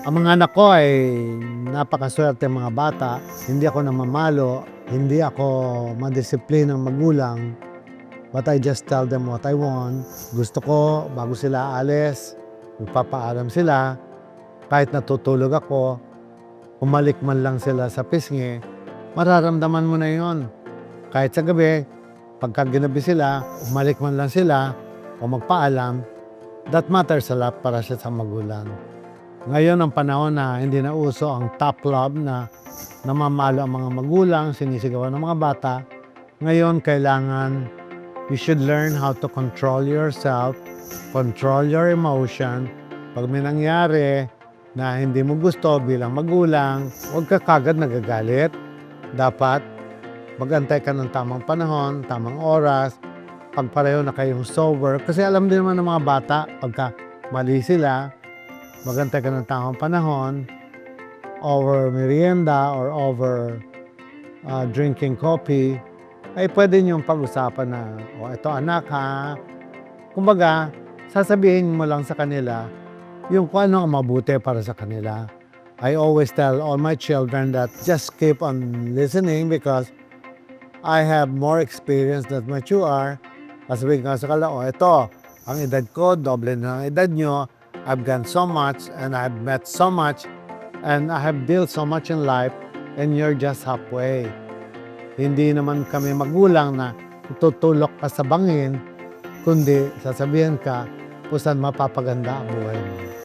Ang mga anak ko ay napakaswerte mga bata. Hindi ako namamalo, hindi ako madisiplinang magulang, but I just tell them what I want. Gusto ko bago sila aalis, magpapaalam sila. Kahit natutulog ako, umalik man lang sila sa pisngi, mararamdaman mo na yon. Kahit sa gabi, pagka ginabi sila, umalik man lang sila o magpaalam, that matters a lot para siya sa magulang. Ngayon ang panahon na hindi na uso ang top love na namamalo ang mga magulang, sinisigawan ng mga bata. Ngayon kailangan you should learn how to control yourself, control your emotion. Pag may nangyari na hindi mo gusto bilang magulang, huwag ka kagad nagagalit. Dapat magantay ka ng tamang panahon, tamang oras, pag pareho na kayong sober. Kasi alam din naman ng mga bata, pagka mali sila, magantay ka ng tamang panahon, over merienda or over drinking coffee, ay pwede niyong pag-usapan na, ito anak ha. Kumbaga, sasabihin mo lang sa kanila yung kung ano ang mabuti para sa kanila. I always tell all my children that just keep on listening because I have more experience than what you are. Sasabihin ka sa kanila, ito, ang edad ko, doble na ang edad nyo. I've done so much and I've met so much and I have built so much in life and you're just halfway. Hindi naman kami magulang na tutulok ka sa bangin, kundi sasabihin ka kung saan mapapaganda ang buhay mo.